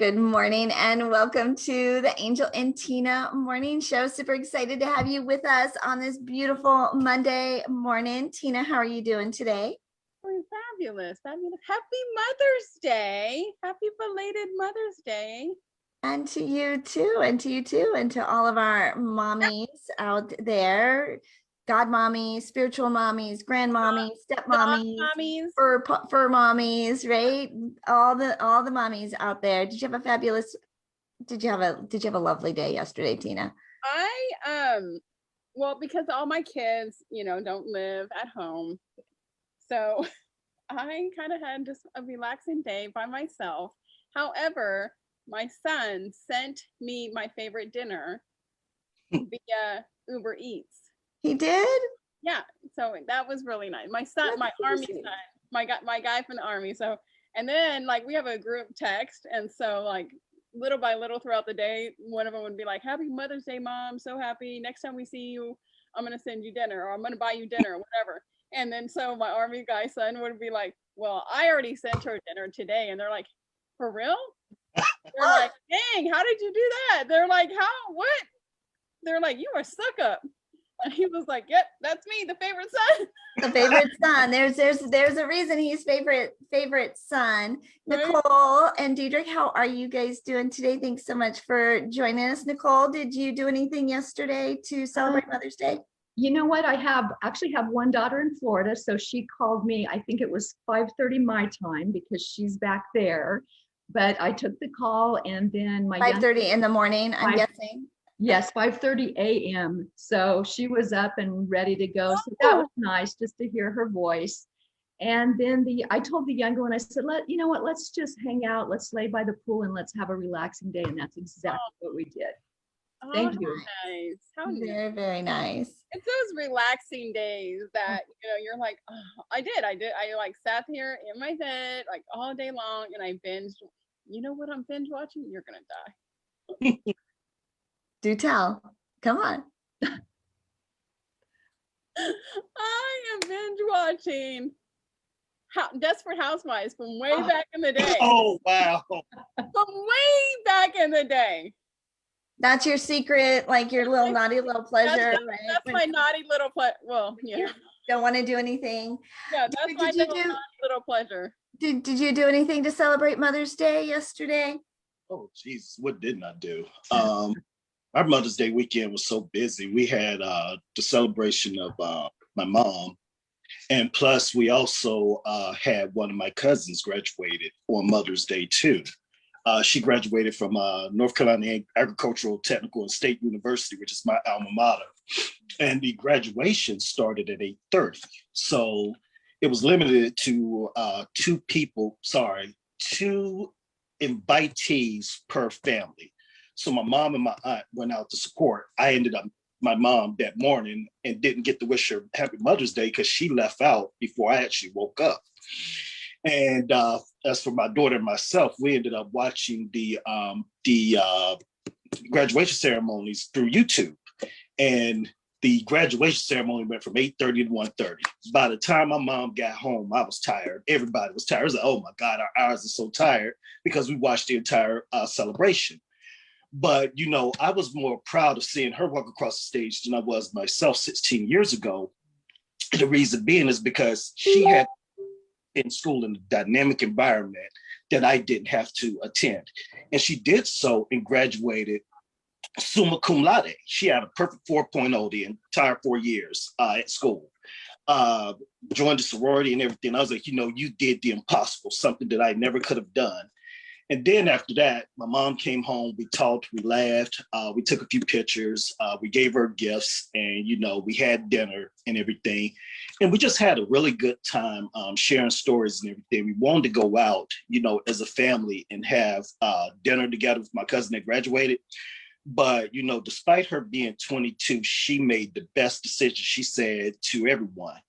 Good morning and welcome to the Angel and Tina Morning Show. Super excited to have you with us on this beautiful Monday morning. Tina, how are you doing today? Oh, fabulous. Fabulous. Happy Mother's Day. Happy belated Mother's Day. And to you too, and to you too, and to all of our mommies out there, God mommies, spiritual mommies, grandmommies, step mommies, fur mommies, right? All the mommies out there. Did you have a lovely day yesterday, Tina? Well, because all my kids, don't live at home. So I kind of had just a relaxing day by myself. However, my son sent me my favorite dinner via Uber Eats. He did? Yeah. So that was really nice. My son, That's my Army son, my guy from the Army. So, and then we have a group text. And so little by little throughout the day, one of them would be like, "Happy Mother's Day, Mom. So happy. Next time we see you, I'm going to send you dinner, or I'm going to buy you dinner," or whatever. And then so my Army guy son would be like, "Well, I already sent her dinner today." And they're like, "For real?" They're like, "Dang, how did you do that?" They're like, "How? What?" They're like, "You are suck up." And he was like, "Yep, that's me, the favorite son." The favorite son. There's a reason he's favorite son. Nicole and Dedrick, how are you guys doing today? Thanks so much for joining us. Nicole, did you do anything yesterday to celebrate Mother's Day? You know what? I actually have one daughter in Florida, so she called me. I think it was 5:30 my time because she's back there. But I took the call, and then my 5:30 in the morning, I'm guessing. Yes, 5:30 a.m. So she was up and ready to go. So that was nice just to hear her voice. And then I told the younger one, I said, let's just hang out. Let's lay by the pool and let's have a relaxing day. And that's exactly what we did. Thank you. Nice. How very, very nice. It's those relaxing days that, you're like, oh, I did. I sat here in my bed all day long and I binged. You know what I'm binge watching? You're going to die. Do tell. Come on. I am binge watching Desperate Housewives from way back in the day. Oh, wow. From way back in the day. That's your secret, your little naughty little pleasure, right? That's my naughty little pleasure. Well, yeah. Don't want to do anything. Yeah, that's my little pleasure. Did you do anything to celebrate Mother's Day yesterday? Oh, Jesus, what didn't I do? Our Mother's Day weekend was so busy. We had the celebration of my mom. And plus, we also had one of my cousins graduated on Mother's Day, too. She graduated from North Carolina Agricultural Technical and State University, which is my alma mater. And the graduation started at 8:30. So it was limited to two invitees per family. So my mom and my aunt went out to support. I ended up my mom that morning and didn't get to wish her Happy Mother's Day because she left out before I actually woke up. And as for my daughter and myself, we ended up watching the graduation ceremonies through YouTube. And the graduation ceremony went from 8:30 to 1:30. By the time my mom got home, I was tired. Everybody was tired. I was like, oh my God, our eyes are so tired because we watched the entire celebration. But, I was more proud of seeing her walk across the stage than I was myself 16 years ago. The reason being is because she had in school in a dynamic environment that I didn't have to attend. And she did so and graduated summa cum laude. She had a perfect 4.0 the entire 4 years at school. Joined the sorority and everything. I was like, you did the impossible, something that I never could have done. And then after that, my mom came home, we talked, we laughed, we took a few pictures, we gave her gifts, and, we had dinner and everything. And we just had a really good time sharing stories and everything. We wanted to go out, as a family and have dinner together with my cousin that graduated. But, despite her being 22, she made the best decision. She said to everyone,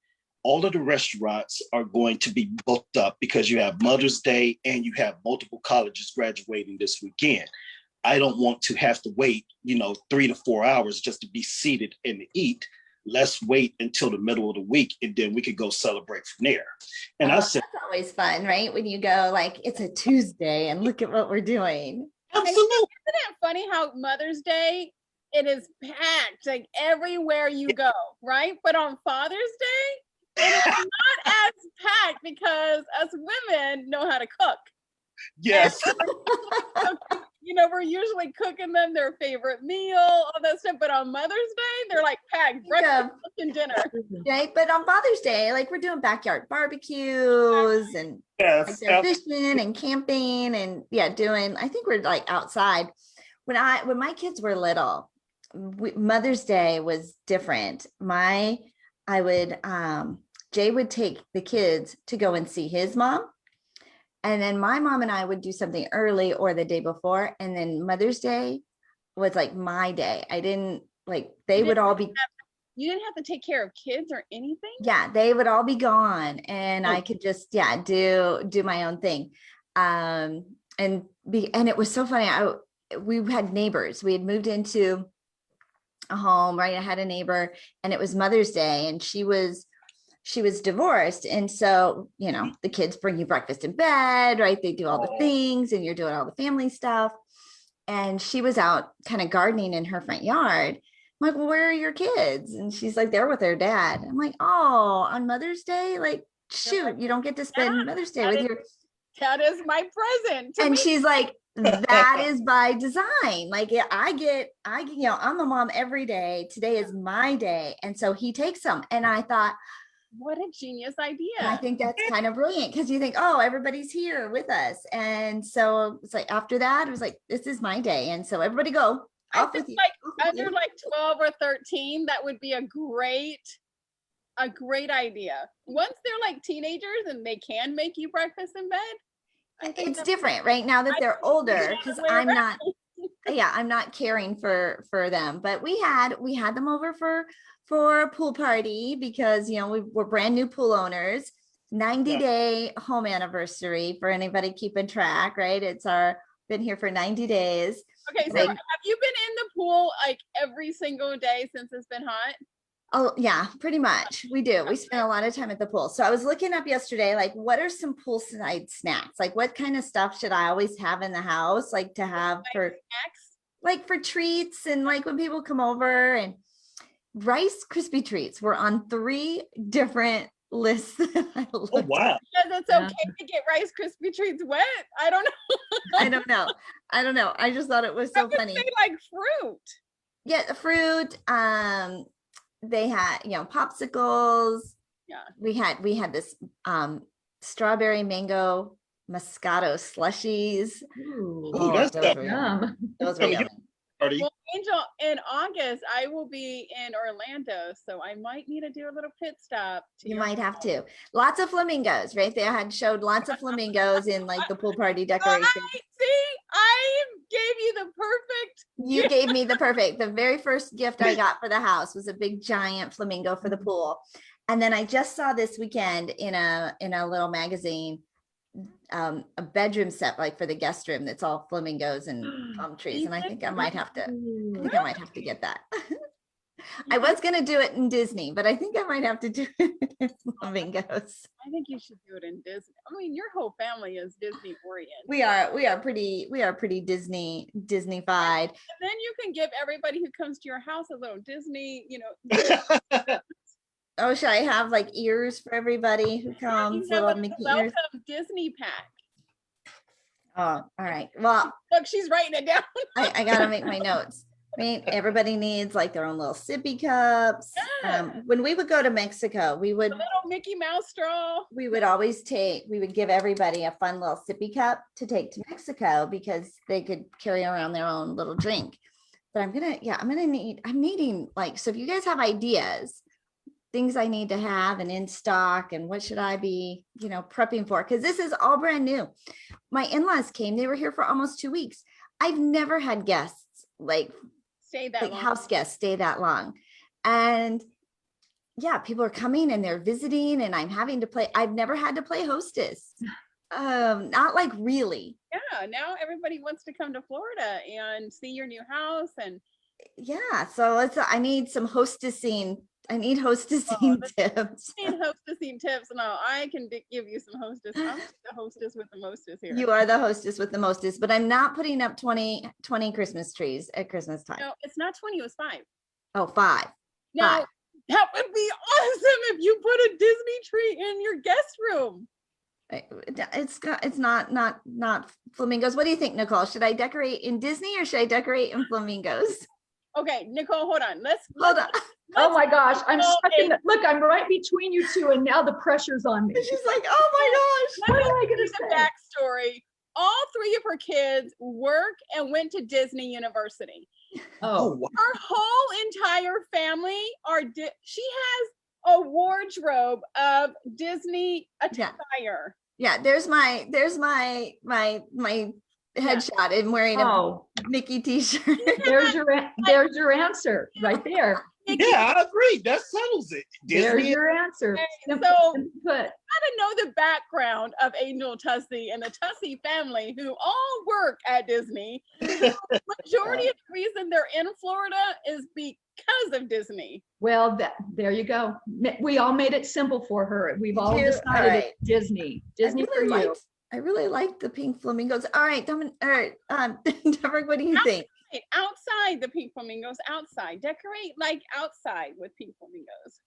all of the restaurants are going to be booked up because you have Mother's Day and you have multiple colleges graduating this weekend. I don't want to have to wait, 3 to 4 hours just to be seated and to eat. let's wait until the middle of the week and then we could go celebrate from there. And I said, that's always fun, right? When you go like, it's a Tuesday and look at what we're doing. absolutely. Isn't it funny how Mother's Day, it is packed like everywhere you go, right? But on Father's Day, it is not as packed because us women know how to cook. Yes. You know, we're usually cooking them their favorite meal, all that stuff. But on Mother's Day, they're like packed, breakfast, lunch, and dinner. Right. But on Father's Day, like we're doing backyard barbecues and like they're fishing and camping and I think we're like outside. When my kids were little, Mother's Day was different. Jay would take the kids to go and see his mom. And then my mom and I would do something early or the day before. And then Mother's Day was like my day. I didn't like, they would all be. You didn't have to take care of kids or anything? Yeah, they would all be gone and I could just, do my own thing. And it was so funny. We had neighbors. We had moved into a home, right? I had a neighbor and it was Mother's Day and she was divorced. And so, the kids bring you breakfast in bed, right? They do all the things and you're doing all the family stuff. And she was out kind of gardening in her front yard. I'm like, well, where are your kids? And she's like, they're with their dad. I'm like, oh, on Mother's Day? Like, shoot, you don't get to spend Mother's Day with your. That is my present. And she's like, that is by design. Like I'm a mom every day. Today is my day. And so he takes them. And I thought, what a genius idea. I think that's kind of brilliant because you think, oh, everybody's here with us. And so it's like after that, it was like, this is my day. And so everybody go. I think like under like 12 or 13, that would be a great idea. Once they're like teenagers and they can make you breakfast in bed. It's different right now that they're older because I'm not caring for them. But we had them over for a pool party because we're brand new pool owners. 90-day home anniversary for anybody keeping track, right? Been here for 90 days. Okay, so have you been in the pool like every single day since it's been hot? Oh yeah, pretty much. We do. We spend a lot of time at the pool. So I was looking up yesterday, like what are some poolside snacks? Like what kind of stuff should I always have in the house? Like to have for snacks? Like for treats and like when people come over. And Rice Krispie treats were on 3 different lists. Oh wow. Because it's okay to get Rice Krispie treats wet. I don't know. I don't know. I just thought it was so funny. They like fruit. Yeah, the fruit. They had, popsicles. Yeah. We had this strawberry mango Moscato slushies. Ooh, that's yum. Those were yummy. Well, Angel, in August, I will be in Orlando, so I might need to do a little pit stop. You might have to. Lots of flamingos, right? They had showed lots of flamingos in like the pool party decoration. I gave you the perfect. You gave me the perfect. The very first gift I got for the house was a big giant flamingo for the pool. And then I just saw this weekend in a little magazine, a bedroom set like for the guest room that's all flamingos and palm trees. And I think I might have to get that. I was going to do it in Disney, but I think I might have to do it in flamingos. I think you should do it in Disney. I mean, your whole family is Disney oriented. We are pretty Disney-fied. And then you can give everybody who comes to your house a little Disney, Oh, should I have like ears for everybody who comes? Little Mickey ears. Disney pack. Oh, all right. Well, look, she's writing it down. I gotta make my notes. Right? Everybody needs like their own little sippy cups. Yeah. When we would go to Mexico, we would a little Mickey Mouse straw. We would give everybody a fun little sippy cup to take to Mexico because they could carry around their own little drink. But I'm needing like, so if you guys have ideas, things I need to have and in stock and what should I be, prepping for? Because this is all brand new. My in-laws came, they were here for almost 2 weeks. I've never had guests house guests stay that long. And yeah, people are coming and they're visiting and I'm having to play. I've never had to play hostess. Not like really. Yeah, now everybody wants to come to Florida and see your new house and Yeah, so I need some hostessing. I need Oh, hostessing tips. need hostessing tips. No, I can give you some hostess. I'm the hostess with the mostest here. You are the hostess with the mostest, but I'm not putting up 20 Christmas trees at Christmas time. No, it's not 20, it was 5. Oh, 5. Now, 5. that would be awesome if you put a Disney tree in your guest room. It's not flamingos. What do you think, Nicole? Should I decorate in Disney or should I decorate in flamingos? Okay, Nicole, hold on. Hold on. Oh my gosh, I'm stuck in the, look, I'm right between you two and now the pressure's on me. She's like, oh my gosh. What am I gonna The say? backstory. All 3 of her kids work and went to Disney University. Oh, wow. Her whole entire family she has a wardrobe of Disney attire. Yeah, there's my headshot and wearing a Mickey t-shirt. there's your answer right there. Yeah, I agree. That settles it. There's Disney. your answer. Okay, Simple, so- simple put. Gotta know the background of Angel Tussey and the Tussey family who all work at Disney. The majority of the reason they're in Florida is because of Disney. Well, there you go. We all made it simple for her. We've all decided right. it's Disney. Disney for you. I really liked the pink flamingos. All right, Dedrick, what do you think? Outside the pink flamingos, outside. Decorate like outside with pink flamingos.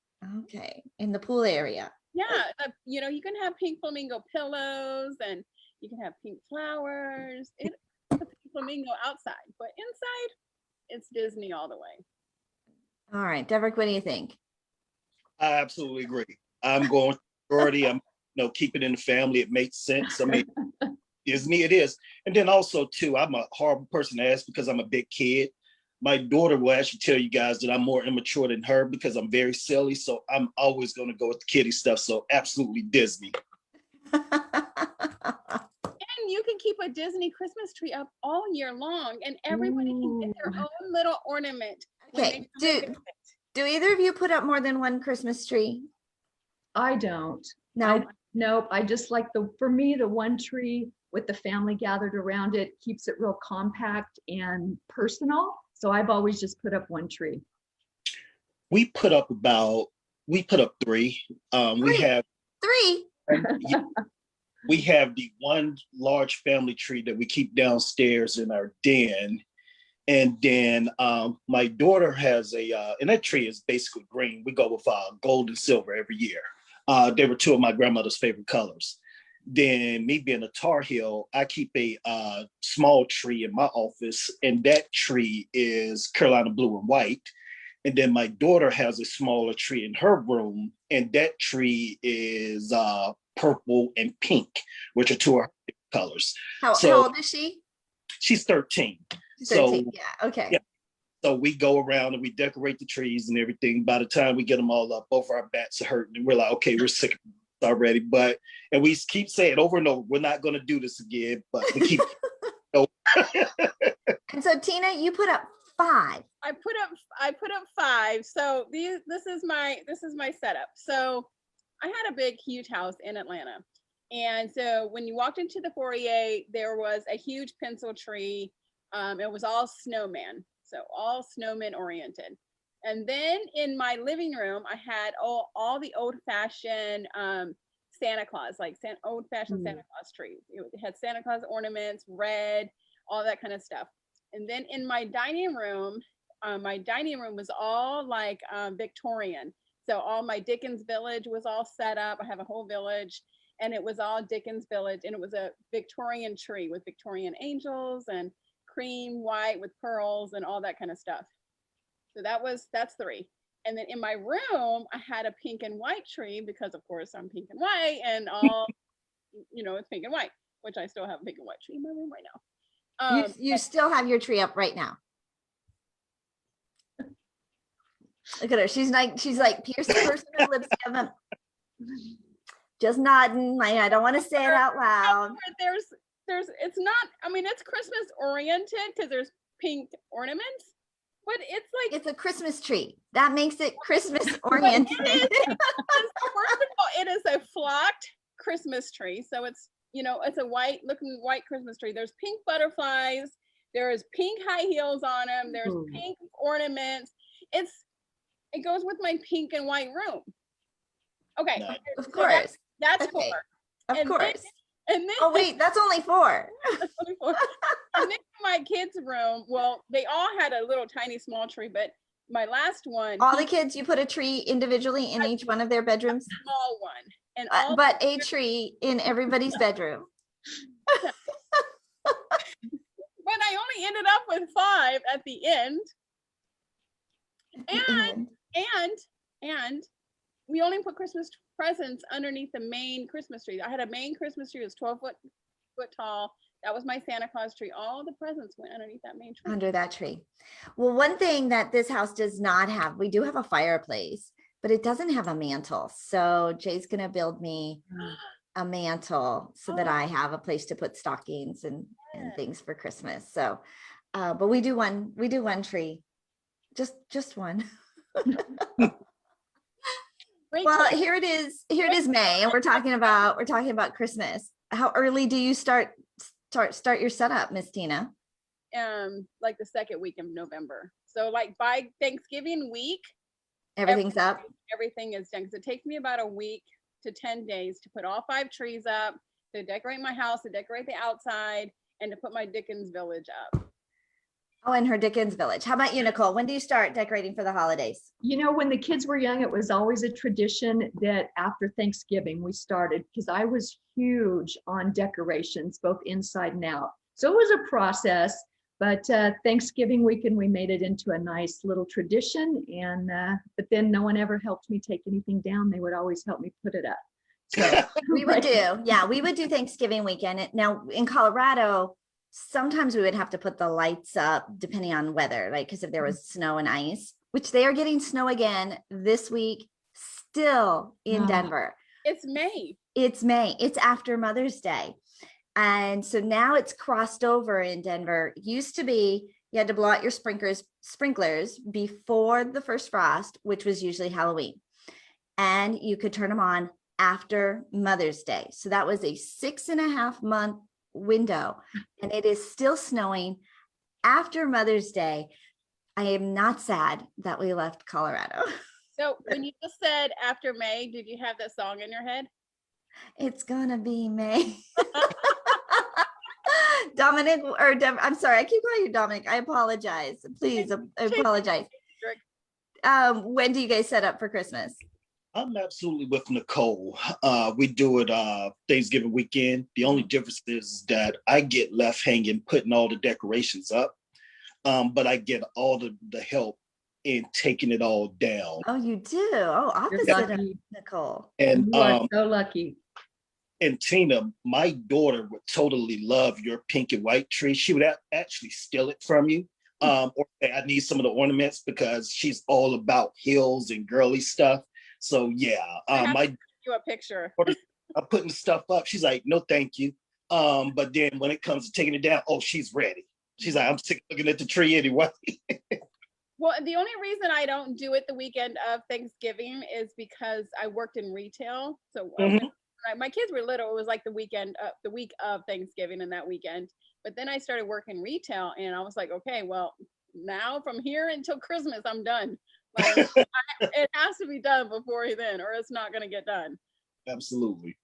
Okay, in the pool area. Yeah, you can have pink flamingo pillows and you can have pink flowers. It's a pink flamingo outside, but inside, it's Disney all the way. All right, Dedrick, what do you think? I absolutely agree. I'm going majority. I'm keep it in the family. It makes sense. I mean, Disney it is. And then also too, I'm a horrible person to ask because I'm a big kid. My daughter will actually tell you guys that I'm more immature than her because I'm very silly. So I'm always going to go with the kiddie stuff. So absolutely Disney. And you can keep a Disney Christmas tree up all year long and everybody can get their own little ornament. Okay, do either of you put up more than one Christmas tree? I don't. No. Nope. I just like for me, the one tree with the family gathered around it keeps it real compact and personal. So I've always just put up one tree. We put up 3. We have 3. We have the one large family tree that we keep downstairs in our den. And then my daughter has and that tree is basically green. We go with gold and silver every year. They were 2 of my grandmother's favorite colors. Then me being a Tar Heel, I keep a small tree in my office, and that tree is Carolina blue and white. And then my daughter has a smaller tree in her room, and that tree is purple and pink, which are 2 of her favorite colors. How old is she? She's 13. 13. So yeah, okay. Yeah. So we go around and we decorate the trees and everything. By the time we get them all up, both our bats are hurting, and we're like, okay, we're sick of it already. And we keep saying over and over, we're not going to do this again. But we keep. And so Tina, you put up 5. I put up 5. So this is my setup. So I had a big, huge house in Atlanta, and so when you walked into the foyer, there was a huge pencil tree. It was all snowman. So all snowman oriented. And then in my living room, I had all the old-fashioned Santa Claus, like old-fashioned Santa Claus trees. It had Santa Claus ornaments, red, all that kind of stuff. And then in my dining room was all like Victorian. So all my Dickens Village was all set up. I have a whole village, and it was all Dickens Village, and it was a Victorian tree with Victorian angels and cream white with pearls and all that kind of stuff. So that's 3. And then in my room, I had a pink and white tree because of course I'm pink and white and all, it's pink and white, which I still have a pink and white tree in my room right now. You still have your tree up right now. Look at her. She's like piercing her lips together. Just nodding. Like, I don't want to say it out loud. It's not, it's Christmas oriented because there's pink ornaments, but it's like, it's a Christmas tree. That makes it Christmas oriented. First of all, it is a flocked Christmas tree. So it's, it's a white Christmas tree. There's pink butterflies. There's pink high heels on them. There's Ooh. pink ornaments. It goes with my pink and white room. Okay. Nice. Of So course. that's Okay. 4. Of And then- course. And then Oh, wait, that's only 4. and then my kids' room, well, they all had a little tiny small tree, but my last one, All the kids, you put a tree individually in each one of their bedrooms, small one. And all but a tree in everybody's bedroom. but I only ended up with 5 at the end. And we only put Christmas presents underneath the main Christmas tree. I had a main Christmas tree. It was 12 foot tall. That was my Santa Claus tree. All the presents went underneath that main tree. Under that tree. Well, one thing that this house does not have, we do have a fireplace, but it doesn't have a mantle. So Jay's going to build me a mantle so that I have a place to put stockings and things for Christmas. So, but we do one tree, just one. Well, here it is May, and we're talking about Christmas. How early do you start your setup, Miss Tina? Like the second week of November. So like by Thanksgiving week, Everything's up. Everything is done. Because it takes me about a week to 10 days to put all 5 trees up, to decorate my house, to decorate the outside, and to put my Dickens village up. Oh, and her Dickens village. How about you, Nicole? When do you start decorating for the holidays? You know, when the kids were young, it was always a tradition that after Thanksgiving we started, because I was huge on decorations, both inside and out. So it was a process, but Thanksgiving weekend, we made it into a nice little tradition. And but then no one ever helped me take anything down. They would always help me put it up. So we would do Thanksgiving weekend. Now in Colorado, sometimes we would have to put the lights up depending on weather, like because if there was snow and ice, which they are getting snow again this week, still in Denver. It's May. It's May. It's after Mother's Day. And so now it's crossed over in Denver. It used to be you had to blow out your sprinklers before the first frost, which was usually Halloween. And you could turn them on after Mother's Day. So that was a 6.5 month window, and it is still snowing after Mother's Day. I am not sad that we left Colorado. So when you just said after May, did you have that song in your head? It's gonna be May. Dominic, I'm sorry, I keep calling you Dominic. I apologize. Please, I apologize. When do you guys set up for Christmas? I'm absolutely with Nicole. We do it Thanksgiving weekend. The only difference is that I get left hanging, putting all the decorations up, but I get all the help in taking it all down. Oh, you do? Oh, opposite of Nicole. And you are so lucky. And Tina, my daughter would totally love your pink and white tree. She would actually steal it from you. Or say, I need some of the ornaments because she's all about hills and girly stuff. So yeah, you a picture. I'm putting stuff up. She's like, no, thank you. But then when it comes to taking it down, oh, she's ready. She's like, I'm sick of looking at the tree anyway. Well, the only reason I don't do it the weekend of Thanksgiving is because I worked in retail. So when my kids were little, it was like the week of Thanksgiving and that weekend. But then I started working retail, and I was like, okay, well, now from here until Christmas, I'm done. Like, it has to be done before then, or it's not going to get done. Absolutely.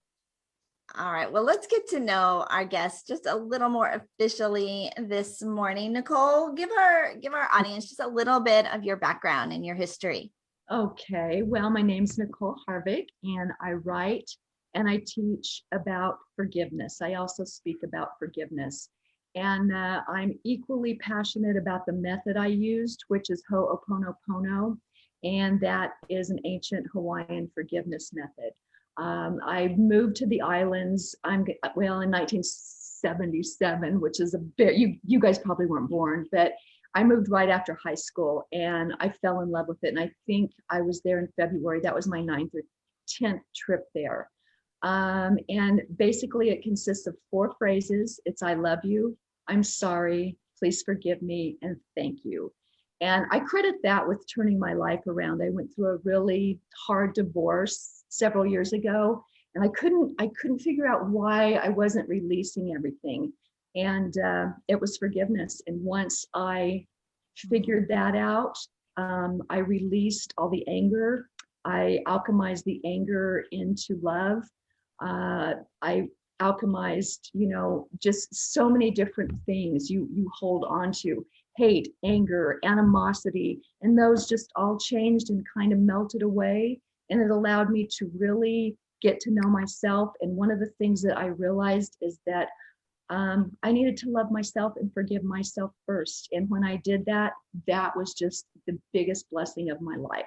All right. Well, let's get to know our guests just a little more officially this morning. Nicole, give our audience just a little bit of your background and your history. Okay. Well, my name's Nicole Harvick, and I write and I teach about forgiveness. I also speak about forgiveness. And I'm equally passionate about the method I used, which is Ho'oponopono, and that is an ancient Hawaiian forgiveness method. I moved to the islands, in 1977, which is a bit, you guys probably weren't born, but I moved right after high school and I fell in love with it. And I think I was there in February. That was my 9th or 10th trip there. And basically it consists of 4 phrases. It's I love you, I'm sorry, please forgive me, and thank you. And I credit that with turning my life around. I went through a really hard divorce several years ago, and I couldn't figure out why I wasn't releasing everything. And it was forgiveness. And once I figured that out, I released all the anger. I alchemized the anger into love. I alchemized, just so many different things you hold on to: hate, anger, animosity, and those just all changed and kind of melted away. And it allowed me to really get to know myself. And one of the things that I realized is that I needed to love myself and forgive myself first. And when I did that, that was just the biggest blessing of my life.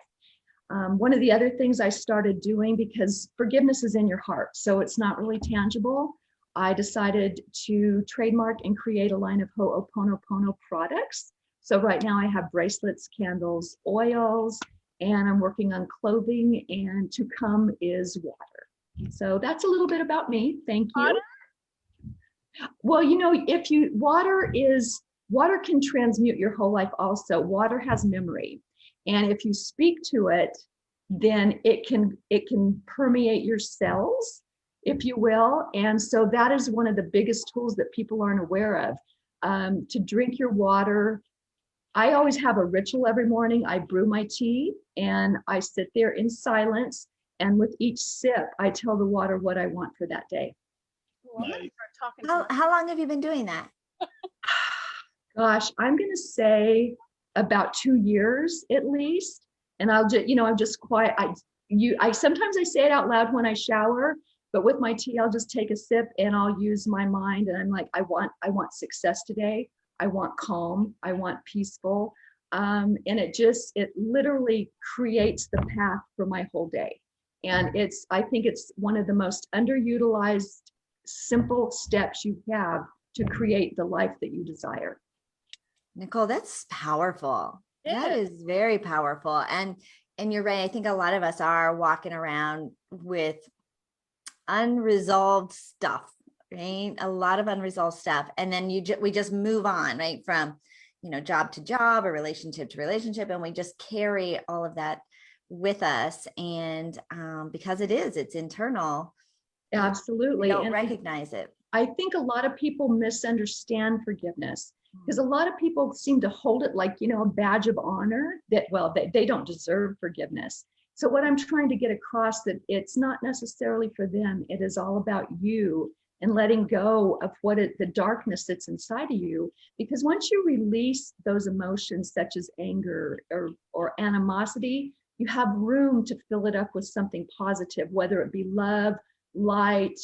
One of the other things I started doing, because forgiveness is in your heart, so it's not really tangible, I decided to trademark and create a line of Ho'oponopono products. So right now I have bracelets, candles, oils, and I'm working on clothing, and to come is water. So that's a little bit about me. Thank you. Water? Well, water can transmute your whole life also. Water has memory. And if you speak to it, then it can permeate your cells, if you will. And so that is one of the biggest tools that people aren't aware of. To drink your water. I always have a ritual every morning. I brew my tea and I sit there in silence. And with each sip, I tell the water what I want for that day. Well, I'm gonna start talking How long have you been doing that? Gosh, I'm going to say about 2 years at least. And I'll just, I'm just quiet. I sometimes I say it out loud when I shower, but with my tea, I'll just take a sip and I'll use my mind. And I'm like, I want success today. I want calm. I want peaceful. And it literally creates the path for my whole day. And I think it's one of the most underutilized, simple steps you have to create the life that you desire. Nicole, that's powerful. Yeah. That is very powerful. And you're right. I think a lot of us are walking around with unresolved stuff, right? A lot of unresolved stuff. And then we just move on, right? From, job to job or relationship to relationship. And we just carry all of that with us. And because it's internal. Absolutely. We don't recognize it. I think a lot of people misunderstand forgiveness, because a lot of people seem to hold it like, a badge of honor that, they don't deserve forgiveness. So what I'm trying to get across, that it's not necessarily for them. It is all about you and letting go of the darkness that's inside of you. Because once you release those emotions such as anger or animosity, you have room to fill it up with something positive, whether it be love, light,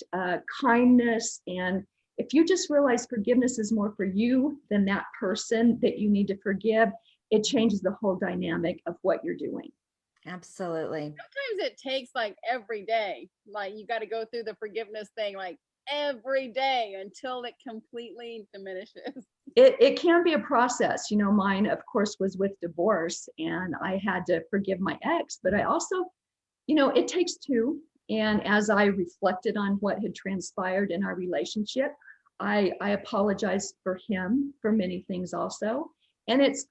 kindness. And if you just realize forgiveness is more for you than that person that you need to forgive, it changes the whole dynamic of what you're doing. Absolutely. Sometimes it takes like every day, like you got to go through the forgiveness thing like every day until it completely diminishes. It can be a process. Mine, of course, was with divorce, and I had to forgive my ex, but I also, it takes two. And as I reflected on what had transpired in our relationship, I apologized for him for many things also. And it's,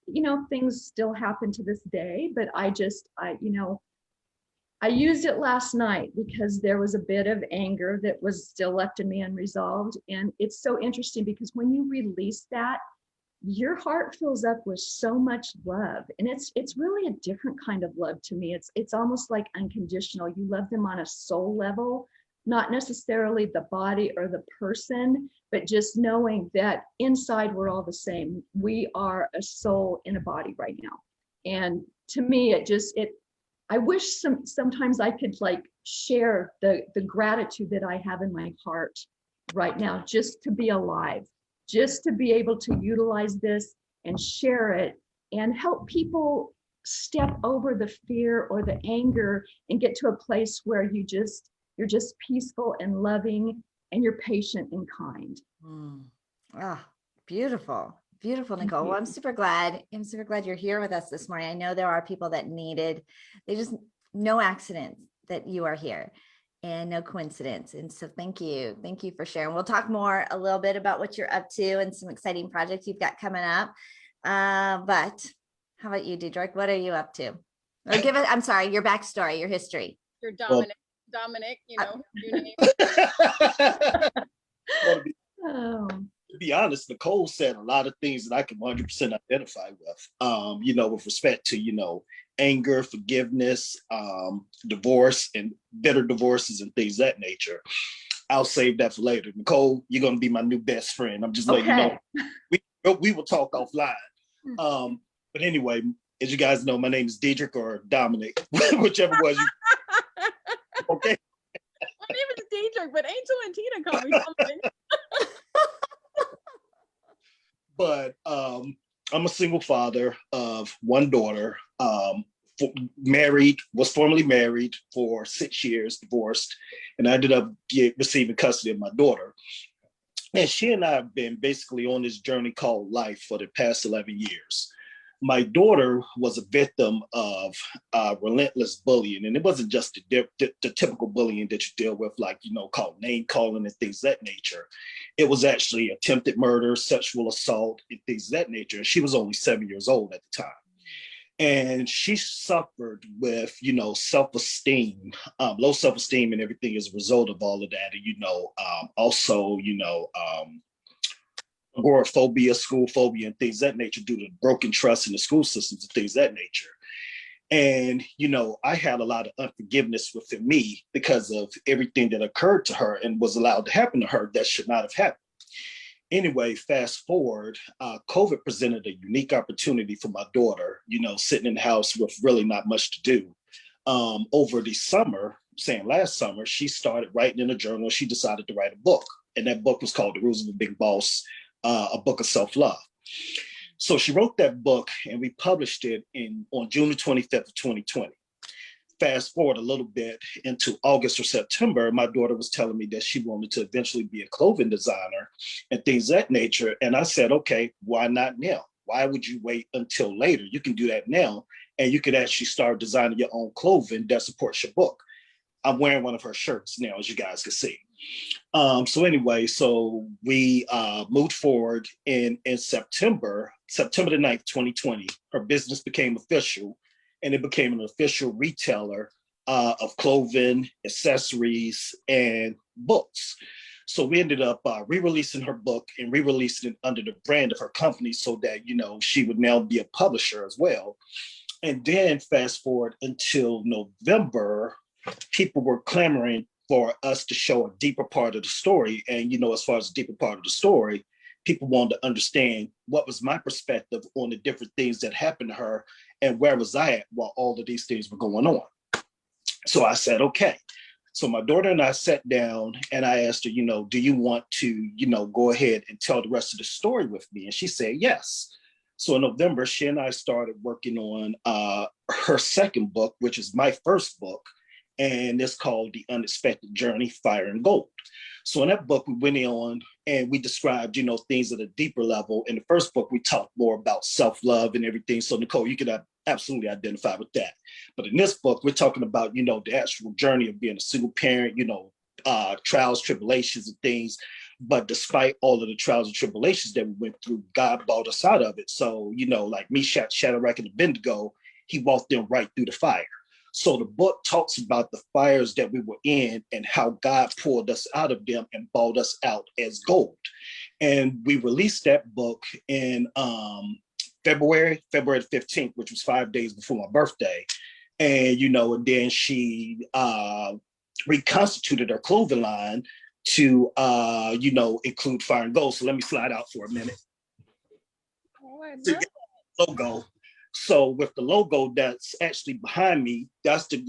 things still happen to this day, but I used it last night because there was a bit of anger that was still left in me unresolved. And it's so interesting because when you release that, your heart fills up with so much love. And it's really a different kind of love to me. It's almost like unconditional. You love them on a soul level, not necessarily the body or the person, but just knowing that inside we're all the same. We are a soul in a body right now. And to me, I wish sometimes I could share the gratitude that I have in my heart right now, just to be alive, just to be able to utilize this and share it and help people step over the fear or the anger and get to a place where you're just peaceful and loving and you're patient and kind. Beautiful. Beautiful, Nicole. Well, I'm super glad you're here with us this morning. I know there are people that no accident that you are here and no coincidence. And so thank you for sharing. We'll talk a little bit about what you're up to and some exciting projects you've got coming up. But how about you, Dedrick? What are you up to? Or your backstory, your history. You're Dominic, your name. be honest, Nicole said a lot of things that I can 100% identify with, with respect to, anger, forgiveness, divorce, and bitter divorces and things of that nature. I'll save that for later. Nicole, you're going to be my new best friend. I'm just letting you know. We will talk offline. But anyway, as you guys know, my name is Dedrick or Dominic, whichever was you. Okay. My name is Dedrick, but Angel and Tina call me something. But I'm a single father of one daughter, was formerly married for 6 years, divorced, and I ended up receiving custody of my daughter. And she and I have been basically on this journey called life for the past 11 years. My daughter was a victim of relentless bullying, and it wasn't just the typical bullying that you deal with, like, called name calling and things of that nature. It was actually attempted murder, sexual assault, and things of that nature. And she was only 7 years old at the time. And she suffered with, self-esteem, low self-esteem and everything as a result of all of that. And, also, agoraphobia, school phobia, and things of that nature due to broken trust in the school systems and things of that nature. And, I had a lot of unforgiveness within me because of everything that occurred to her and was allowed to happen to her that should not have happened. Anyway, fast forward, COVID presented a unique opportunity for my daughter, sitting in the house with really not much to do. Over the summer, last summer, she started writing in a journal. She decided to write a book. And that book was called The Rules of a Big Boss, a book of self-love. So she wrote that book and we published it on June the 25th of 2020. Fast forward a little bit into August or September, my daughter was telling me that she wanted to eventually be a clothing designer and things of that nature. And I said, okay, why not now? Why would you wait until later? You can do that now, and you could actually start designing your own clothing that supports your book. I'm wearing one of her shirts now, as you guys can see. So we moved forward in September the 9th, 2020. Her business became official, and it became an official retailer of clothing, accessories, and books. So we ended up re-releasing her book and re-releasing it under the brand of her company so that, she would now be a publisher as well. And then fast forward until November, people were clamoring for us to show a deeper part of the story. And, as far as the deeper part of the story, people wanted to understand what was my perspective on the different things that happened to her and where was I at while all of these things were going on. So I said, okay. So my daughter and I sat down and I asked her, do you want to, go ahead and tell the rest of the story with me? And she said, yes. So in November, she and I started working on her second book, which is my first book. And it's called The Unexpected Journey, Fire and Gold. So in that book, we went on and we described, things at a deeper level. In the first book, we talked more about self-love and everything. So Nicole, you could absolutely identify with that. But in this book, we're talking about, the actual journey of being a single parent, trials, tribulations and things. But despite all of the trials and tribulations that we went through, God brought us out of it. So, like Meshach, Shadrach, and Abednego, he walked them right through the fire. So the book talks about the fires that we were in and how God pulled us out of them and brought us out as gold. And we released that book in February the 15th, which was 5 days before my birthday. And, and then she reconstituted her clothing line to, include Fire and Gold. So let me slide out for a minute. Logo. So with the logo that's actually behind me, that's the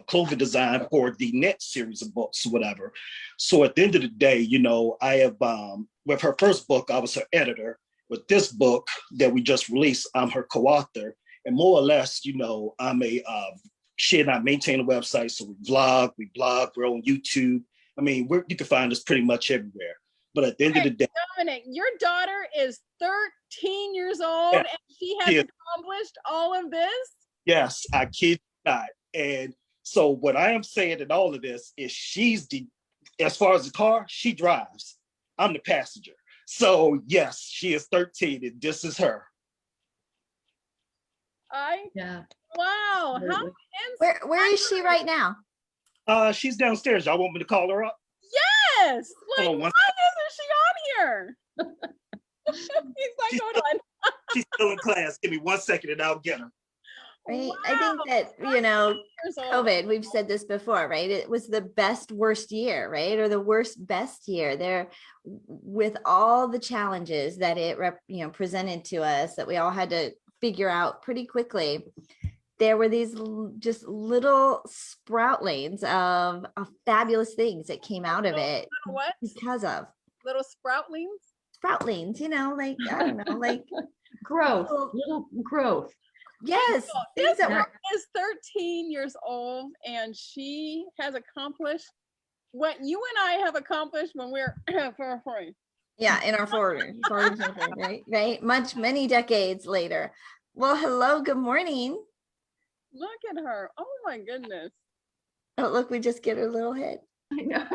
clothing design for the next series of books, whatever. So at the end of the day, I have, with her first book, I was her editor. With this book that we just released, I'm her co-author. And more or less, I'm she and I maintain a website. So we blog, we're on YouTube. I mean, you can find us pretty much everywhere. But at the end of the day, Dominic, your daughter is 13 years old and she has accomplished all of this? Yes, I kid you not. And so what I am saying in all of this is as far as the car, she drives. I'm the passenger. So yes, she is 13 and this is her. Wow. Where is she right now? She's downstairs. Y'all want me to call her up? goodness. Like, Hold on why one- isn't she on here? He's like, hold on. She's still in class. Give me 1 second and I'll get her. Right. I think that, Years old. COVID, we've said this before, right? It was the best, worst year, right? Or the worst, best year there with all the challenges that it, presented to us that we all had to figure out pretty quickly. There were these just little sproutlings of fabulous things that came out of it What? because of Little sproutlings? sproutlings, like, I don't know, like Growth, little growth. yes, things that were Is 13 years old, and she has accomplished what you and I have accomplished when we're yeah, in our forward, right? Many decades later. Well, hello, good morning. Look at her. Oh my goodness. Oh, look, we just get her little head. I know.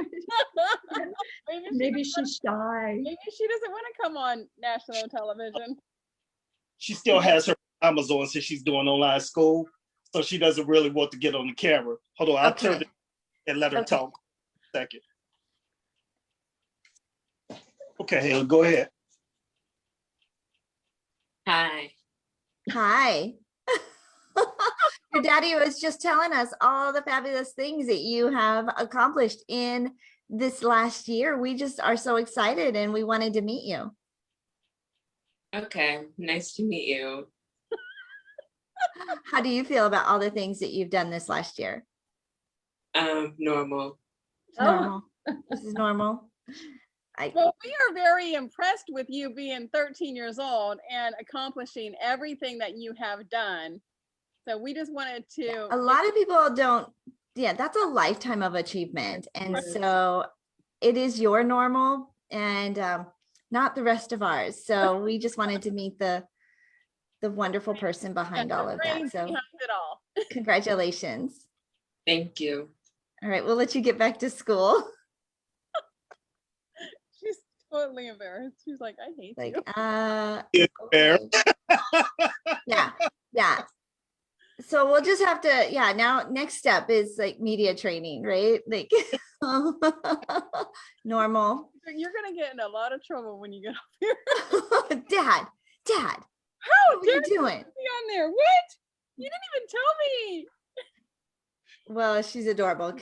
Maybe she's shy. Maybe she doesn't want to come on national television. She still has her Amazon since she's doing online school. So she doesn't really want to get on the camera. Hold on, I'll turn it and let her talk. Second. Okay, Haley, go ahead. Hi. Your daddy was just telling us all the fabulous things that you have accomplished in this last year. We just are so excited and we wanted to meet you. Okay, nice to meet you. How do you feel about all the things that you've done this last year? Normal. Normal. This is normal. Well, we are very impressed with you being 13 years old and accomplishing everything that you have done. So we just wanted to. A lot of people don't, that's a lifetime of achievement. And so it is your normal and not the rest of ours. So we just wanted to meet the wonderful person behind all of that. So behind it all. Congratulations. Thank you. All right, we'll let you get back to school. She's totally embarrassed. She's like, I hate Like, you. okay. Yeah. So we'll just have to, now next step is like media training, right? Like normal. You're going to get in a lot of trouble when you get up here. Dad, How what are you dare doing? you be on there? What? You didn't even tell me. Well, she's adorable.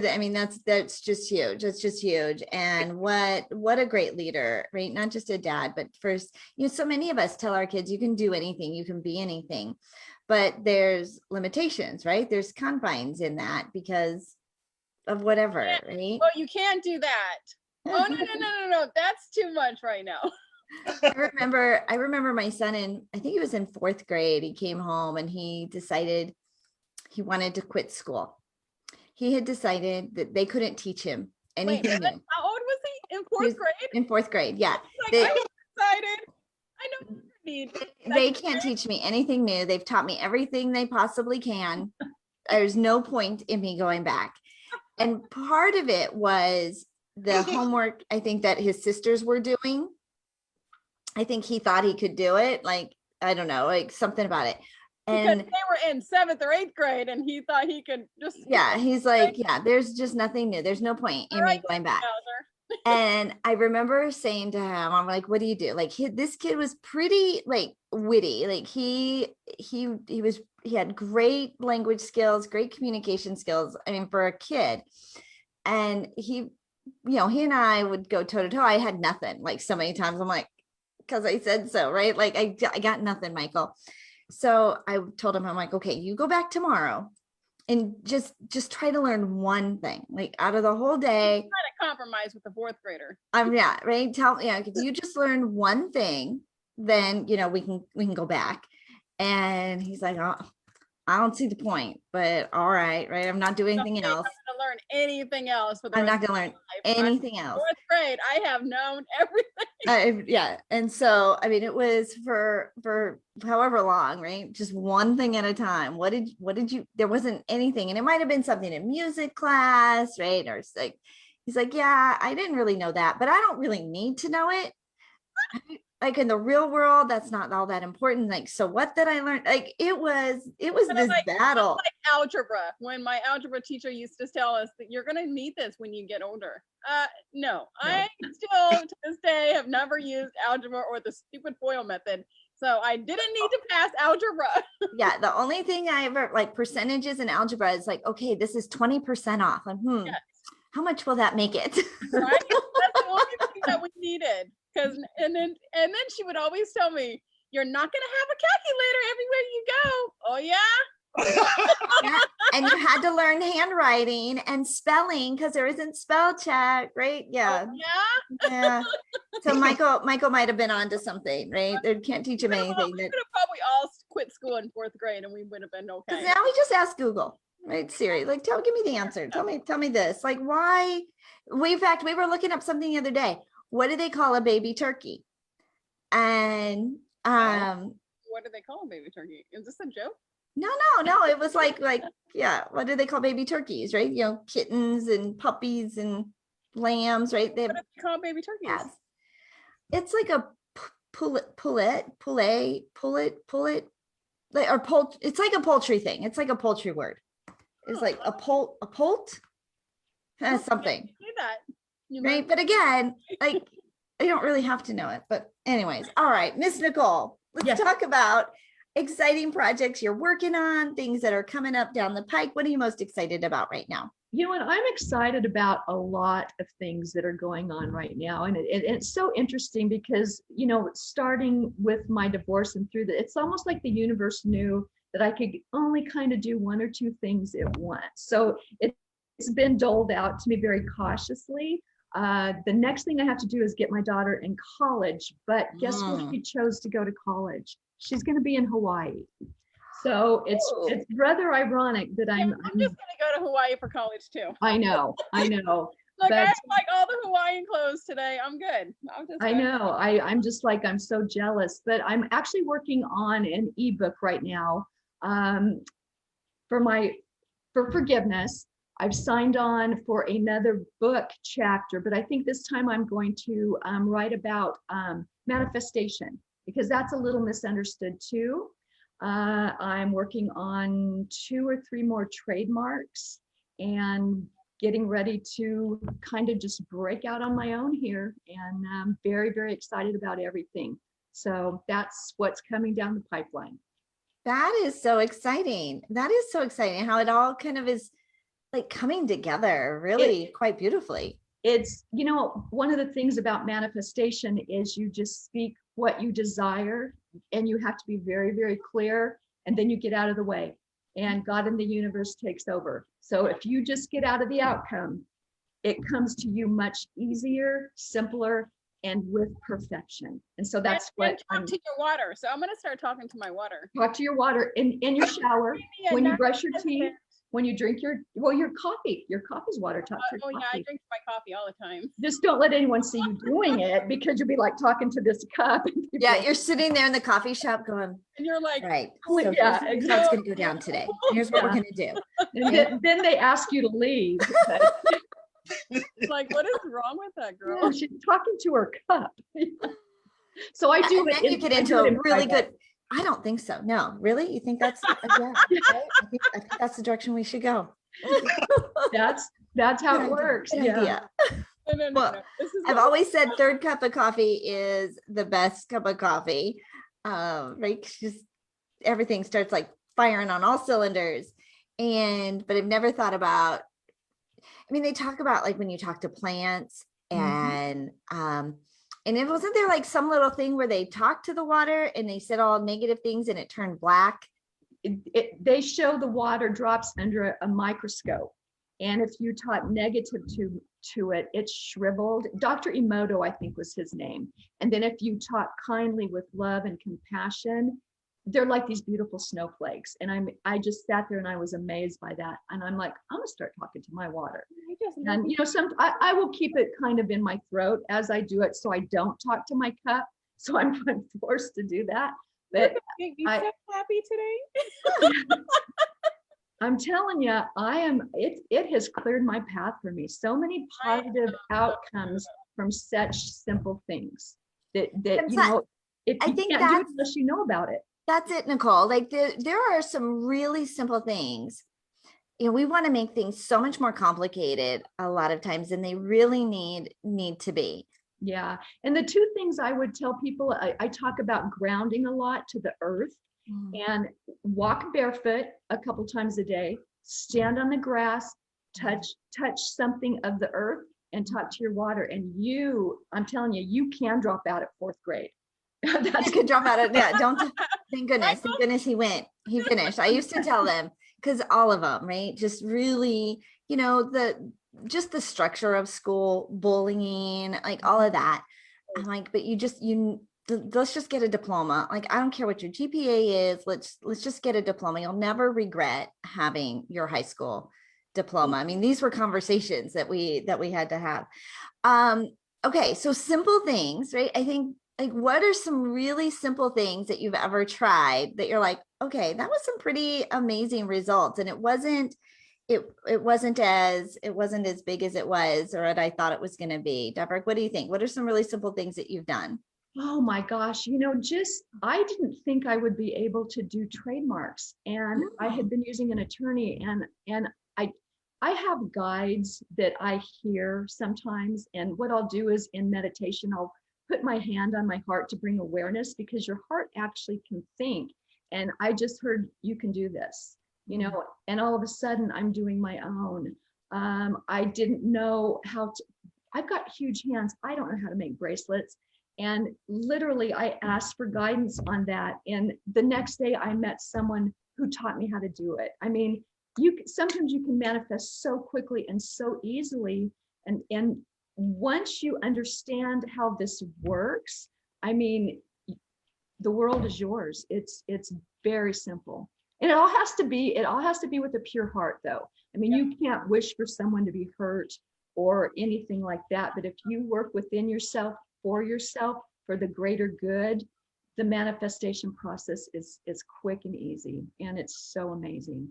I mean, that's just huge. That's just huge. And what a great leader, right? Not just a dad, but first, so many of us tell our kids, you can do anything, you can be anything, but there's limitations, right? There's confines in that because of whatever, right? Well, you can't do that. Oh, no. That's too much right now. I remember my son I think he was in 4th grade. He came home and he decided he wanted to quit school. He had decided that they couldn't teach him anything new. How old was he? In 4th grade? In 4th grade, yeah. Like, I decided. I know what you need. They can't teach me anything new. They've taught me everything they possibly can. There's no point in me going back. And part of it was the homework, I think, that his sisters were doing. I think he thought he could do it. Like, I don't know, like something about it. And because they were in 7th or 8th grade and he thought he could just. Yeah, he's like, there's just nothing new. There's no point in me going back. And I remember saying to him, I'm like, what do you do? Like this kid was pretty like witty. Like he had great language skills, great communication skills. I mean, for a kid. And he and I would go toe to toe. I had nothing. Like so many times I'm like, because I said so, right? Like I got nothing, Michael. So I told him, I'm like, okay, you go back tomorrow and just try to learn one thing, like out of the whole day. Trying to compromise with the 4th grader. Right. Tell me, if you just learn one thing, then we can go back. And he's like, oh, I don't see the point, but all right. I'm not doing anything else. I'm not going to learn anything else. I'm not going to learn anything else. 4th grade, I have known everything. And so, I mean, it was for however long, right? Just one thing at a time. What did you, there wasn't anything. And it might've been something in music class, right? Or it's like, he's like, yeah, I didn't really know that, but I don't really need to know it. like in the real world, that's not all that important. Like, so what did I learn? Like, it was this battle. Like algebra, when my algebra teacher used to tell us that you're going to need this when you get older. No, I still to this day have never used algebra or the stupid FOIL method. So I didn't need to pass algebra. Yeah, the only thing I ever like percentages in algebra is like, okay, this is 20% off. Like, yes. How much will that make it? Right? That's the only thing that we needed. And then she would always tell me, you're not going to have a calculator everywhere you go. Oh yeah. Yeah. And you had to learn handwriting and spelling because there isn't spell check, right? Yeah. Oh, yeah. So Michael might have been onto something, right? They can't teach him anything. We could have probably all quit school in 4th grade and we would have been okay. Because now we just ask Google, right? Siri, like, give me the answer. Tell me this. Like, why? In fact, we were looking up something the other day. What do they call a baby turkey? And what do they call a baby turkey? Is this a joke? No. It was like, yeah. What do they call baby turkeys, right? You know, kittens and puppies and lambs, right? What do they call baby turkeys? Yes. It's like a pullet, like, or it's like a poultry thing. It's like a poultry word. It's like a poult, something. Say that. Right. But again, like, I don't really have to know it. But anyways, all right, Miss Nicole, let's talk about exciting projects you're working on, things that are coming up down the pike. What are you most excited about right now? You know what, I'm excited about a lot of things that are going on right now. And it's so interesting because, you know, starting with my divorce and through it's almost like the universe knew that I could only kind of do 1 or 2 things at once. So it's been doled out to me very cautiously. The next thing I have to do is get my daughter in college, but guess where she chose to go to college? She's going to be in Hawaii. So it's rather ironic that I'm just going to go to Hawaii for college too. I know. Like, I have like all the Hawaiian clothes today. I'm good. I know. I'm just like, I'm so jealous, but I'm actually working on an ebook right now for forgiveness. I've signed on for another book chapter, but I think this time I'm going to write about manifestation because that's a little misunderstood too. I'm working on 2 or 3 more trademarks and getting ready to kind of just break out on my own here. And I'm very, very excited about everything. So that's what's coming down the pipeline. That is so exciting. That is so exciting how it all kind of is like coming together really quite beautifully. It's, you know, one of the things about manifestation is you just speak what you desire and you have to be very, very clear, and then you get out of the way and God in the universe takes over. So if you just get out of the outcome, it comes to you much easier, simpler, and with perfection. And so that's what talk to your water. So I'm going to start talking to my water. Talk to your water in your shower, when you brush your teeth, when you drink your coffee. Your coffee's water. Talk to your coffee. Yeah, I drink my coffee all the time. Just don't let anyone see you doing it because you'll be like talking to this cup. Yeah, you're sitting there in the coffee shop going, and you're like, right. So yeah, exactly. How it's going to go down today. Here's what we're going to do. And then they ask you to leave. Like, what is wrong with that girl? Yeah, she's talking to her cup. So I do. And then you get into a really good. I don't think so. No, really? You think that's yeah? Right? I think that's the direction we should go. That's how it works. Good idea. No. Well, I've always said 3rd cup of coffee is the best cup of coffee. Right? Just everything starts like firing on all cylinders. But I've never thought about. I mean, they talk about like when you talk to plants and it wasn't there like some little thing where they talked to the water and they said all negative things and it turned black. They show the water drops under a microscope. And if you talk negative to it, it's shriveled. Dr. Emoto, I think was his name. And then if you talk kindly with love and compassion, they're like these beautiful snowflakes. And I just sat there and I was amazed by that. And I'm like, I'm gonna start talking to my water. And you know, I will keep it kind of in my throat as I do it, so I don't talk to my cup. So I'm forced to do that. But you so happy today. I'm telling you, it has cleared my path for me. So many positive outcomes from such simple things. that you know, if I you think can't do it unless you know about it. That's it, Nicole. Like there are some really simple things. You know, we want to make things so much more complicated a lot of times than they really need to be. Yeah. And the two things I would tell people, I talk about grounding a lot to the earth and walk barefoot a couple times a day, stand on the grass, touch something of the earth and talk to your water. And I'm telling you, you can drop out at 4th grade. You could drop out of, yeah, don't, thank goodness he finished. I used to tell them, because all of them, right, just really, you know, just the structure of school, bullying, like all of that. I'm like, but let's just get a diploma. Like, I don't care what your GPA is. Let's just get a diploma. You'll never regret having your high school diploma. I mean, these were conversations that we had to have. Okay, so simple things, right? I think, like, what are some really simple things that you've ever tried that you're like, okay, that was some pretty amazing results, and it wasn't as big as it was, or what I thought it was going to be. Dedrick, what do you think? What are some really simple things that you've done? Oh my gosh, you know, I didn't think I would be able to do trademarks, and I had been using an attorney, and I have guides that I hear sometimes, and what I'll do is in meditation, I'll put my hand on my heart to bring awareness, because your heart actually can think. And I just heard, you can do this, you know, and all of a sudden I'm doing my own. I didn't know I've got huge hands. I don't know how to make bracelets. And literally I asked for guidance on that. And the next day I met someone who taught me how to do it. I mean, sometimes you can manifest so quickly and so easily. And once you understand how this works, I mean, the world is yours. It's very simple. And it all has to be with a pure heart, though. I mean, you can't wish for someone to be hurt or anything like that. But if you work within yourself, for the greater good, the manifestation process is quick and easy. And it's so amazing.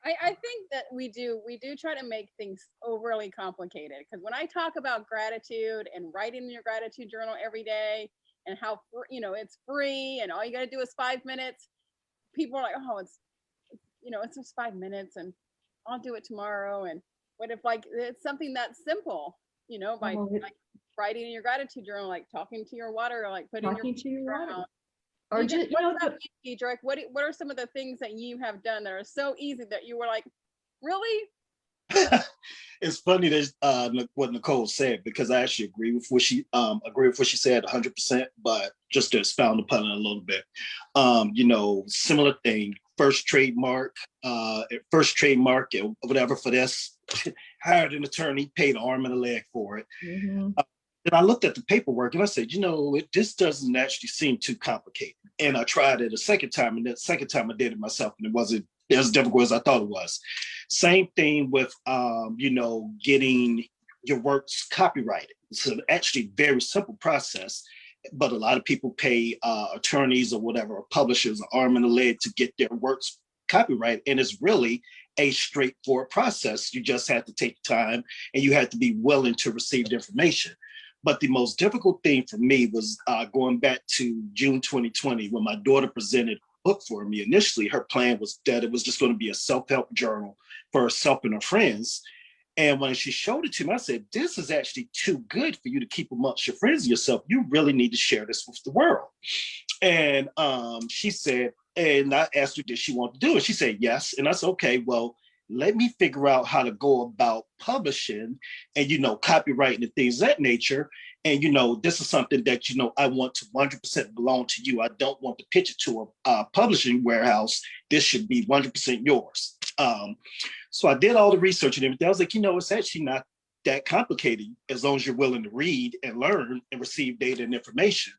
I think that we do try to make things overly complicated, because when I talk about gratitude and writing in your gratitude journal every day and how, you know, it's free and all you got to do is 5 minutes, people are like, oh, it's just 5 minutes and I'll do it tomorrow. And what if, like, it's something that's simple, you know, by like writing in your gratitude journal, like talking to your water, or like putting your water. Or just, Dedrick, what are some of the things that you have done that are so easy that you were like, really? It's funny that what Nicole said, because I actually agree with what she said 100%, but just to expound upon it a little bit. You know, similar thing, first trademark or whatever for this, hired an attorney, paid an arm and a leg for it. And I looked at the paperwork and I said, you know, this doesn't actually seem too complicated. And I tried it a second time, and that second time I did it myself, and it wasn't as difficult as I thought it was. Same thing with, you know, getting your works copyrighted. It's actually very simple process, but a lot of people pay attorneys or whatever, or publishers, an arm and a leg to get their works copyrighted. And it's really a straightforward process. You just have to take time, and you have to be willing to receive the information. But the most difficult thing for me was going back to June 2020, when my daughter presented a book for me. Initially, her plan was that it was just going to be a self-help journal for herself and her friends. And when she showed it to me, I said, this is actually too good for you to keep amongst your friends and yourself. You really need to share this with the world. And she said, and I asked her, did she want to do it? She said, yes. And I said, okay, well, let me figure out how to go about publishing and, you know, copywriting and things of that nature. And, you know, this is something that, you know, I want to 100% belong to you. I don't want to pitch it to a publishing warehouse. This should be 100% yours. So I did all the research and everything. I was like, you know, it's actually not that complicated as long as you're willing to read and learn and receive data and information.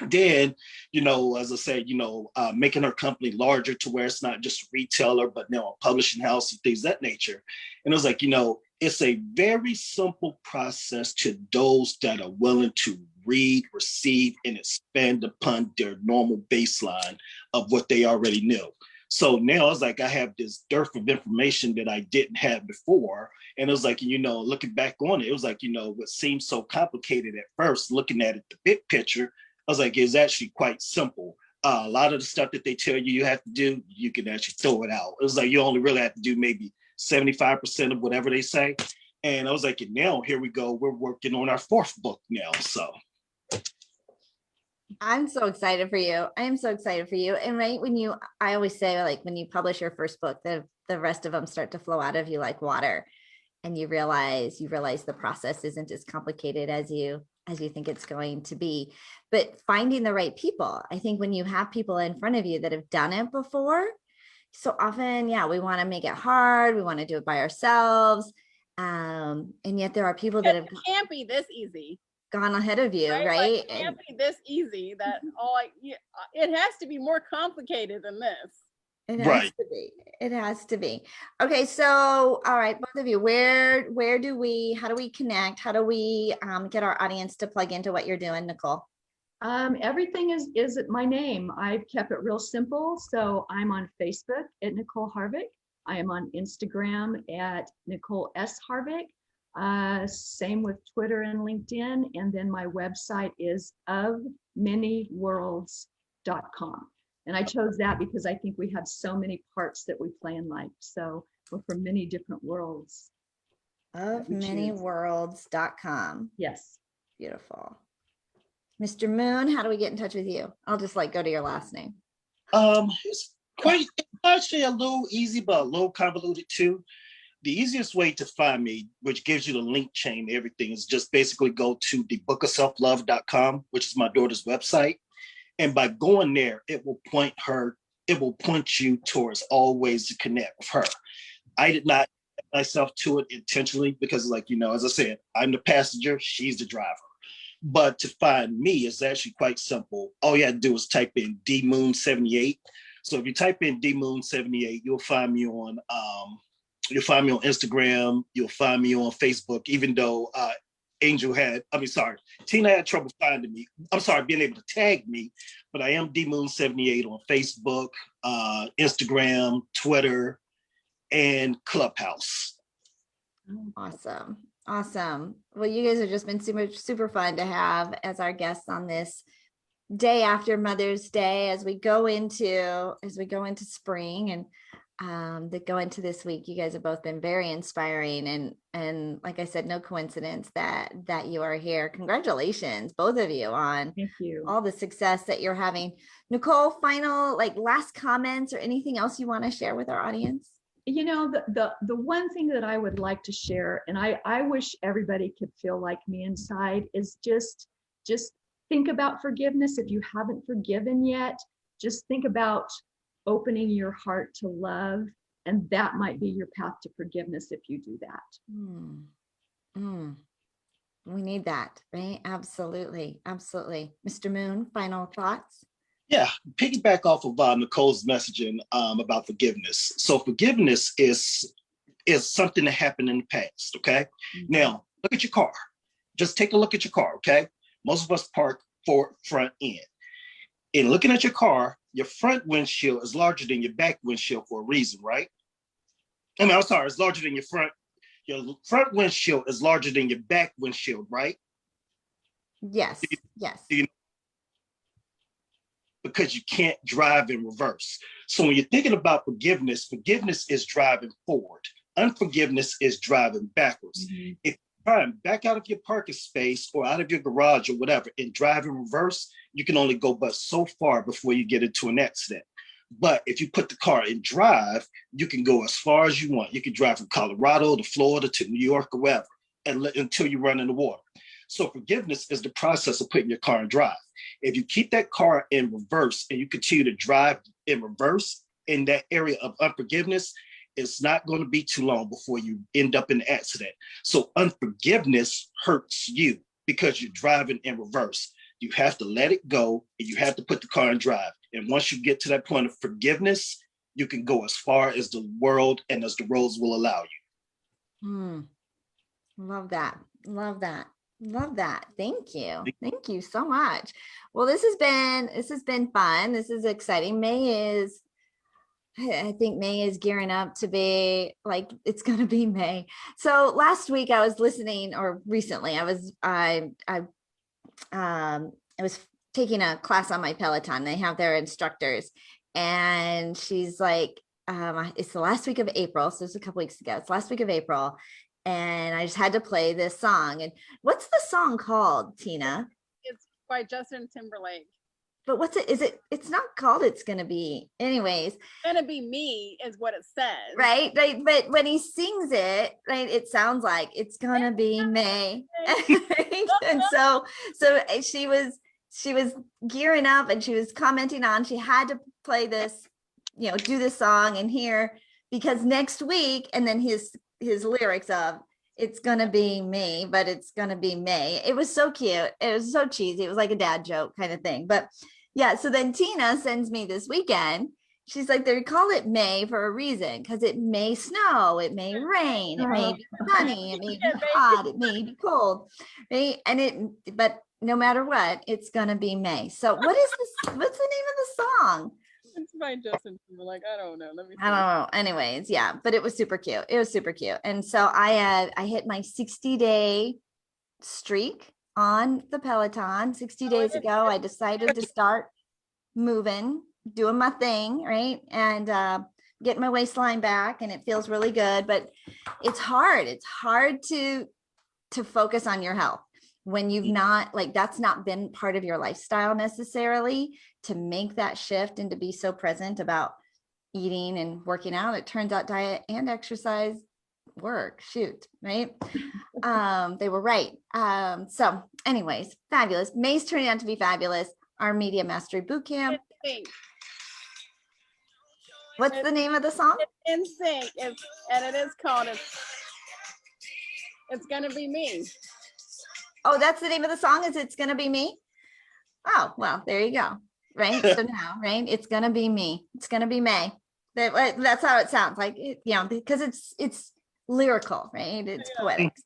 Then, you know, as I said, you know, making her company larger to where it's not just a retailer, but now a publishing house and things of that nature. And it was like, you know, it's a very simple process to those that are willing to read, receive, and expand upon their normal baseline of what they already knew. So now it's like I have this dearth of information that I didn't have before. And it was like, looking back on it, it was like, what seemed so complicated at first, looking at it, the big picture, I was like, it's actually quite simple. A lot of the stuff that they tell you have to do, you can actually throw it out. It was like you only really have to do maybe 75% of whatever they say. And I was like, and now here we go. We're working on our 4th book now. So I'm so excited for you. I am so excited for you. And right I always say, like, when you publish your first book, the rest of them start to flow out of you like water. And you realize the process isn't as complicated as you think it's going to be. But finding the right people, I think when you have people in front of you that have done it before, so often, we want to make it hard. We want to do it by ourselves. And yet there are people that it can't be this easy. Gone ahead of you, right? Like, it can't be this easy. That it has to be more complicated than this. It has to be. It has to be. Okay, so all right, both of you, how do we connect? How do we get our audience to plug into what you're doing, Nicole? Everything is my name. I've kept it real simple. So I'm on Facebook at Nicole Harvick. I am on Instagram at Nicole S. Harvick. Same with Twitter and LinkedIn. And then my website is ofmanyworlds.com. And I chose that because I think we have so many parts that we play in life. So we're from many different worlds. Ofmanyworlds.com. Yes. Beautiful. Mr. Moone, how do we get in touch with you? I'll just go to your last name. It's actually a little easy, but a little convoluted too. The easiest way to find me, which gives you the link chain to everything, is just basically go to thebookofselflove.com, which is my daughter's website. And by going there, it will point you towards all ways to connect with her. I did not get myself to it intentionally because, as I said, I'm the passenger, she's the driver. But to find me is actually quite simple. All you have to do is type in dmoon78. So if you type in dmoon78, you'll find me on Instagram, you'll find me on Facebook, even though Tina had trouble finding me. Being able to tag me, but I am dmoon78 on Facebook, Instagram, Twitter, and Clubhouse. Awesome. Well, you guys have just been super fun to have as our guests on this day after Mother's Day, as we go into spring and that go into this week. You guys have both been very inspiring, and like I said, no coincidence that you are here. Congratulations, both of you, on Thank you. All the success that you're having. Nicole, final last comments or anything else you want to share with our audience? The one thing that I would like to share, and I wish everybody could feel like me inside, is just think about forgiveness. If you haven't forgiven yet, just think about opening your heart to love, and that might be your path to forgiveness if you do that. We need that, right? Absolutely. Mr. Moone, final thoughts? Yeah, piggyback off of Nicole's messaging about forgiveness. So forgiveness is something that happened in the past, okay? Mm-hmm. Now, look at your car. Just take a look at your car, okay? Most of us park front end. In looking at your car, your front windshield is larger than your back windshield for a reason, right? It's larger than your front windshield is larger than your back windshield, right? Yes. Because you can't drive in reverse. So when you're thinking about forgiveness is driving forward. Unforgiveness is driving backwards. Mm-hmm. If you try and back out of your parking space or out of your garage or whatever and drive in reverse, you can only go but so far before you get into an accident. But if you put the car in drive, you can go as far as you want. You can drive from Colorado to Florida to New York or wherever until you run in the water. So forgiveness is the process of putting your car in drive. If you keep that car in reverse and you continue to drive in reverse in that area of unforgiveness, it's not going to be too long before you end up in an accident. So unforgiveness hurts you because you're driving in reverse. You have to let it go and you have to put the car in drive. And once you get to that point of forgiveness, you can go as far as the world and as the roads will allow you. Love that. Thank you so much. Well, this has been fun. This is exciting. May I think May is gearing up to be like, it's going to be May. So last week I was listening, or recently I was taking a class on my Peloton. They have their instructors, and she's like, it's the last week of April. So it's a couple weeks ago. It's last week of April. And I just had to play this song. And what's the song called, Tina? It's by Justin Timberlake. But what's it? Is it? It's not called It's Gonna Be. Anyways. It's gonna be me is what it says. Right. Right. But when he sings it, right, it sounds like it's gonna be May. And so she was gearing up, and she was commenting on, she had to play this, do this song and hear, because next week, and then his lyrics of it's gonna be me, but it's gonna be May. It was so cute. It was so cheesy. It was like a dad joke kind of thing. But yeah, so then Tina sends me this weekend. She's like, they call it May for a reason, because it may snow, it may rain, it may be sunny, it may be hot, it may be cold, right? But no matter what, it's gonna be May. So what is this? What's the name of the song? It's by Justin Timberlake. I don't know. Let me see. I don't know. Anyways, yeah, but it was super cute. It was super cute. And so I hit my 60-day streak on the Peloton 60 days ago. I decided to start moving, doing my thing, right? And getting my waistline back, and it feels really good, but it's hard. It's hard to focus on your health when you've not, like, that's not been part of your lifestyle necessarily, to make that shift and to be so present about eating and working out. It turns out diet and exercise work. Shoot, right? They were right. So anyways, fabulous. May's turning out to be fabulous. Our Media Mastery Bootcamp. What's the name of the song? It's NSYNC. And it is called It's Gonna Be Me. Oh, that's the name of the song, is It's Gonna Be Me? Oh, well, there you go. Right. So now, right, it's gonna be me. It's gonna be May. That's how it sounds like, because it's lyrical, right? It's poetic. So,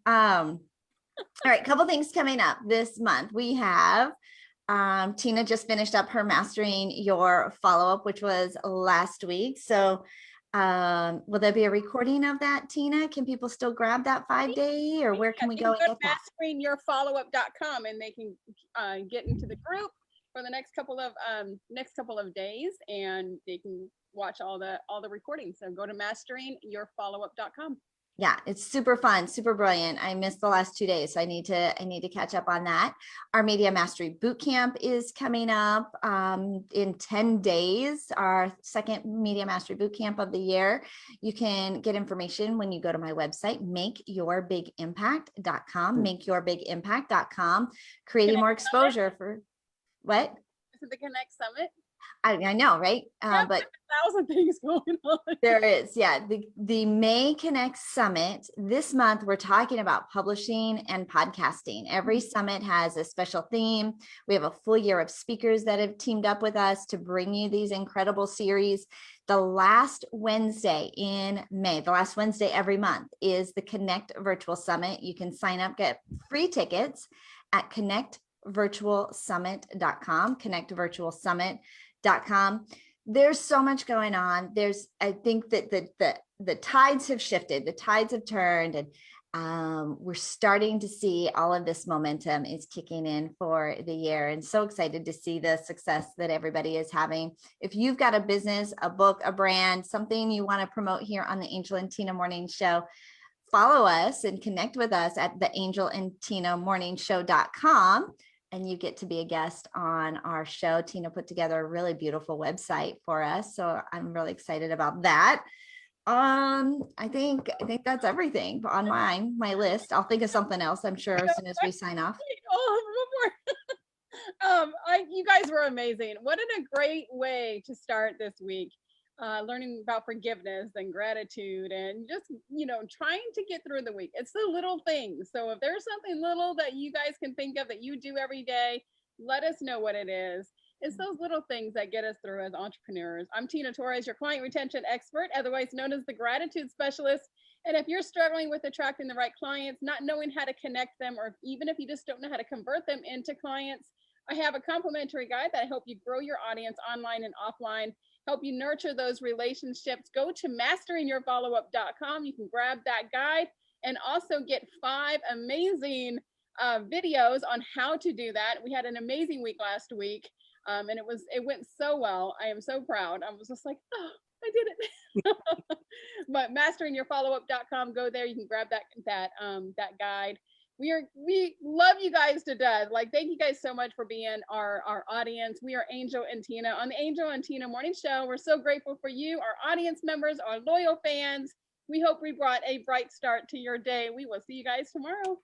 all right, couple things coming up this month. We have Tina just finished up her Mastering Your Follow-Up, which was last week. So will there be a recording of that, Tina? Can people still grab that 5-day, or where can we go and get that? masteringyourfollowup.com, and they can get into the group for the next couple of days, and they can watch all the recordings. So go to masteringyourfollowup.com. Yeah, it's super fun, super brilliant. I missed the last 2 days, so I need to catch up on that. Our Media Mastery Bootcamp is coming up in 10 days, our second Media Mastery Bootcamp of the year. You can get information when you go to my website, makeyourbigImpact.com, makeyourbigImpact.com, creating more exposure for what? Is it the Connect Summit? I know, right? But 1,000 things going on. There is, yeah. The May Connect Summit this month, we're talking about publishing and podcasting. Every summit has a special theme. We have a full year of speakers that have teamed up with us to bring you these incredible series. The last Wednesday in May, the last Wednesday every month, is the Connect Virtual Summit. You can sign up, get free tickets at connectvirtualsummit.com, connectvirtualsummit.com. There's so much going on. I think that the tides have shifted, the tides have turned, and we're starting to see all of this momentum is kicking in for the year, and so excited to see the success that everybody is having. If you've got a business, a book, a brand, something you want to promote here on the Angel and Tina Morning Show, follow us and connect with us at the angelandtinamorningshow.com. And you get to be a guest on our show. Tina put together a really beautiful website for us, so I'm really excited about that. I think that's everything on my list. I'll think of something else, I'm sure, as soon as we sign off. You guys were amazing. What a great way to start this week. Learning about forgiveness and gratitude, and just, trying to get through the week. It's the little things. So if there's something little that you guys can think of that you do every day, let us know what it is. It's those little things that get us through as entrepreneurs. I'm Tina Torres, your client retention expert, otherwise known as the gratitude specialist. And if you're struggling with attracting the right clients, not knowing how to connect them, or even if you just don't know how to convert them into clients, I have a complimentary guide that help you grow your audience online and offline, help you nurture those relationships. Go to masteringyourfollowup.com. You can grab that guide and also get 5 amazing videos on how to do that. We had an amazing week last week, and it went so well. I am so proud. I was just like, oh, I did it. But masteringyourfollowup.com, go there. You can grab that guide. We love you guys to death. Like, thank you guys so much for being our audience. We are Angel and Tina on the Angel and Tina Morning Show. We're so grateful for you, our audience members, our loyal fans. We hope we brought a bright start to your day. We will see you guys tomorrow.